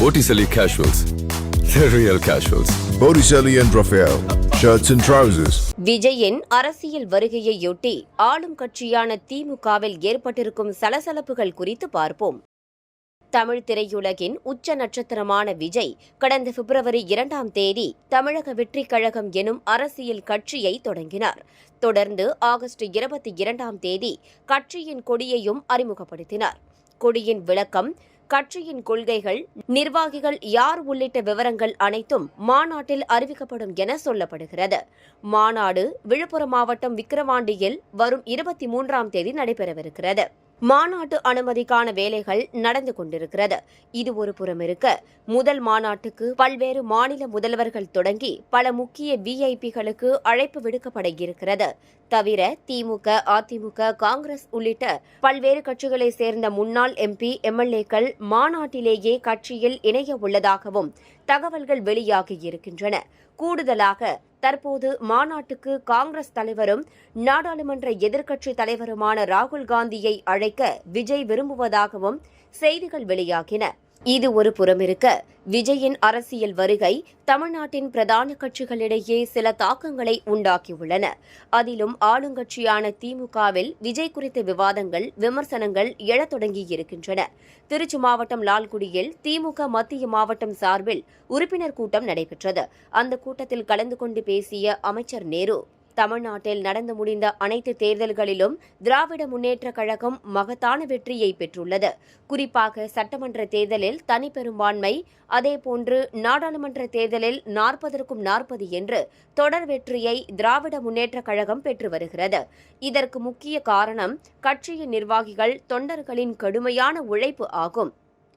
Botticelli Casuals, the real casuals. Botticelli and Raphael, shirts and trousers. விஜயின் அரசியல் வருகையையொட்டி ஆளும் கட்சியான திமுகவில் ஏற்பட்டிருக்கும் சலசலப்புகள் குறித்து பார்ப்போம். தமிழ் திரையுலகின் உச்ச நட்சத்திரமான விஜய் கடந்த பிப்ரவரி 2ஆம் தேதி தமிழக வெற்றிக் கழகம் எனும் அரசியல் கட்சியை தொடங்கினார். தொடர்ந்து ஆகஸ்ட் 22ஆம் தேதி கட்சியின் கொடியையும் அறிமுகப்படுத்தினார். கொடியின் விளக்கம், கட்சியின் கொள்கைகள், நிர்வாகிகள் யார் உள்ளிட்ட விவரங்கள் அனைத்தும் மாநாட்டில் அறிவிக்கப்படும் என சொல்லப்படுகிறது. மாநாடு விழுப்புரம் மாவட்டம் விக்கிரவாண்டியில் வரும் 23ஆம் தேதி நடைபெறவிருக்கிறது. மாநாட்டு அனுமதிக்கான வேலைகள் நடந்து கொண்டிருக்கிறது. இது ஒரு புறம் இருக்க, முதல் மாநாட்டுக்கு பல்வேறு மாநில முதல்வர்கள் தொடங்கி பல முக்கிய விஐபிகளுக்கு அழைப்பு விடுக்கப்பட இருக்கிறது. தவிர திமுக, அதிமுக, காங்கிரஸ் உள்ளிட்ட பல்வேறு கட்சிகளை சேர்ந்த முன்னாள் எம்பி, எம்எல்ஏக்கள் மாநாட்டிலேயே கட்சியில் இணைய உள்ளதாகவும் தகவல்கள் வெளியாகியிருக்கின்றன. கூடுதலாக தற்போது மாநாட்டுக்கு காங்கிரஸ் தலைவரும் நாடாளுமன்ற எதிர்க்கட்சி தலைவருமான ராகுல் காந்தியை அழைக்க விஜய் விரும்புவதாகவும் செய்திகள் வெளியாகின. இது ஒரு புறம் இருக்க, விஜயின் அரசியல் வருகை தமிழ்நாட்டின் பிரதான கட்சிகளிடையே சில தாக்கங்களை உண்டாக்கியுள்ளன. அதிலும் ஆளுங்கட்சியான திமுகவில் விஜய் குறித்த விவாதங்கள், விமர்சனங்கள் எழத் தொடங்கியிருக்கின்றன. திருச்சி மாவட்டம் லால்குடியில் திமுக மத்திய மாவட்டம் சார்பில் உறுப்பினர் கூட்டம் நடைபெற்றது. அந்த கூட்டத்தில் கலந்து கொண்டு பேசிய அமைச்சர் நேரு, தமிழ்நாட்டில் நடந்து முடிந்த அனைத்து தேர்தல்களிலும் திராவிட முன்னேற்றக் கழகம் மகத்தான வெற்றியை பெற்றுள்ளது. குறிப்பாக சட்டமன்ற தேர்தலில் தனிப்பெரும்பான்மை, அதேபோன்று நாடாளுமன்ற தேர்தலில் 40க்கும் 40 என்று தொடர் வெற்றியை திராவிட முன்னேற்றக் கழகம் பெற்று வருகிறது. இதற்கு முக்கிய காரணம் கட்சியின் நிர்வாகிகள், தொண்டர்களின் கடுமையான உழைப்பு ஆகும்.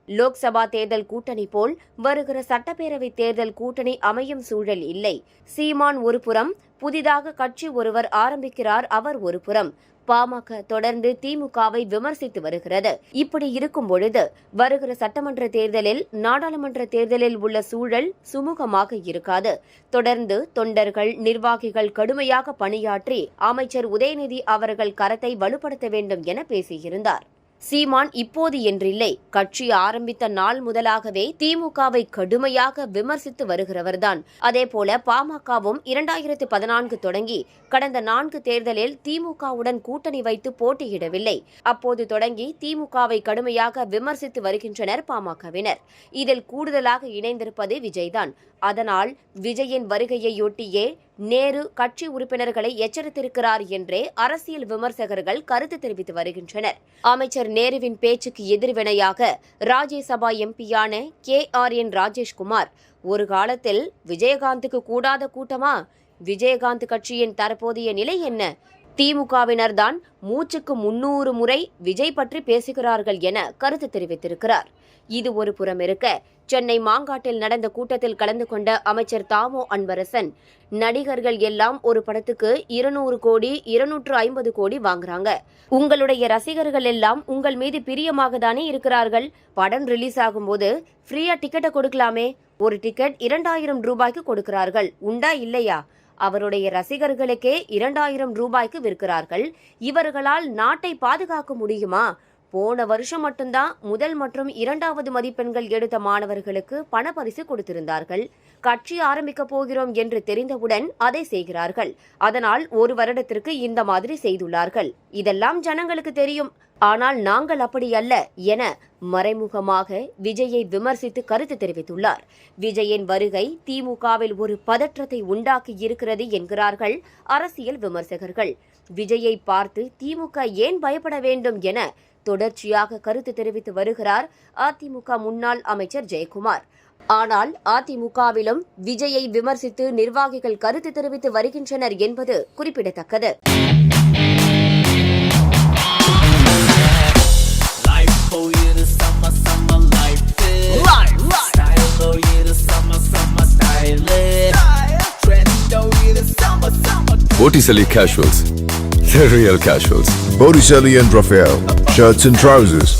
லோக்சபா தேர்தல் கூட்டணி போல் வருகிற சட்டப்பேரவை தேர்தல் கூட்டணி அமையும் சூழல் இல்லை. சீமான் ஒரு புறம், புதிதாக கட்சி ஒருவர் ஆரம்பிக்கிறார், அவர் ஒரு புறம். பாமக தொடர்ந்து திமுகவை விமர்சித்து வருகிறது. இப்படி இருக்கும் பொழுது வருகிற சட்டமன்ற தேர்தலில், நாடாளுமன்ற தேர்தலில் உள்ள சூழல் சுமூகமாக இருக்காது. தொடர்ந்து தொண்டர்கள், நிர்வாகிகள் கடுமையாக பணியாற்றி அமைச்சர் உதயநிதி அவர்கள் கரத்தை வலுப்படுத்த வேண்டும் என பேசியிருந்தார். சீமான் இப்போது என்றில்லை, கட்சி ஆரம்பித்த நாள் முதலாகவே திமுகவை கடுமையாக விமர்சித்து வருகிறவர்தான். அதேபோல பாமகவும் 2014 தொடங்கி கடந்த 4 தேர்தலில் திமுகவுடன் கூட்டணி வைத்து போட்டியிடவில்லை. அப்போது தொடங்கி திமுகவை கடுமையாக விமர்சித்து வருகின்றனர் பாமகவினர். இதில் கூடுதலாக இணைந்திருப்பது விஜய்தான். அதனால் விஜயின் வருகையையொட்டியே நேரு கட்சி உறுப்பினர்களை எச்சரித்திருக்கிறார் என்றே அரசியல் விமர்சகர்கள் கருத்து தெரிவித்து வருகின்றனர். அமைச்சர் நேருவின் பேச்சுக்கு எதிர்வினையாக ராஜ்யசபா எம்பியான KRN ராஜேஷ்குமார், ஒரு காலத்தில் விஜயகாந்துக்கு கூடாத கூட்டமா? விஜயகாந்த் கட்சியின் தற்போதைய நிலை என்ன? திமுகவினர்தான் மூச்சுக்கு 300 முறை விஜய் பற்றி பேசுகிறார்கள் என கருத்து தெரிவித்திருக்கிறார். இது ஒரு புறம் இருக்க, சென்னை மாங்காட்டில் நடந்த கூட்டத்தில் கலந்து கொண்ட அமைச்சர் தாமோ அன்பரசன், நடிகர்கள் எல்லாம் ஒரு படத்துக்கு 200 கோடி 250 கோடி வாங்குறாங்க. உங்களுடைய ரசிகர்கள் எல்லாம் உங்கள் மீது பிரியமாக தானே இருக்கிறார்கள். படம் ரிலீஸ் ஆகும்போது ஃப்ரீயா டிக்கெட்டை கொடுக்கலாமே. ஒரு டிக்கெட் 2000 ரூபாய்க்கு கொடுக்கிறார்கள். உண்டா இல்லையா? அவருடைய ரசிகர்களுக்கே 2000 ரூபாய்க்கு விற்கிறார்கள். இவர்களால் நாட்டை பாதுகாக்க முடியுமா? போன வருஷம் மட்டும்தான் முதல் மற்றும் 2வது மதிப்பெண்கள் எடுத்த மாணவர்களுக்கு பணப்பரிசு கொடுத்திருந்தார்கள். கட்சி ஆரம்பிக்க போகிறோம் என்று தெரிந்தவுடன் அதை செய்கிறார்கள். அதனால் ஒரு வருடத்திற்கு இந்த மாதிரி செய்துள்ளார்கள். இதெல்லாம் ஜனங்களுக்கு தெரியும். ஆனால் நாங்கள் அப்படி அல்ல என மறைமுகமாக விஜயை விமர்சித்து கருத்து தெரிவித்துள்ளார். விஜயின் வருகை திமுகவில் ஒரு பதற்றத்தை உண்டாக்கி இருக்கிறது என்கிறார்கள் அரசியல் விமர்சகர்கள். விஜயை பார்த்து திமுக ஏன் பயப்பட வேண்டும் என தொடர்ச்சியாக கருத்து தெரிவித்து வருகிறார் அதிமுக முன்னாள் அமைச்சர் ஜெயக்குமார். ஆனால் அதிமுகவிலும் விஜயை விமர்சித்து நிர்வாகிகள் கருத்து தெரிவித்து வருகின்றனர் என்பது குறிப்பிடத்தக்கது. Botticelli Casuals, the real casuals. Botticelli and Raphael, shirts and trousers.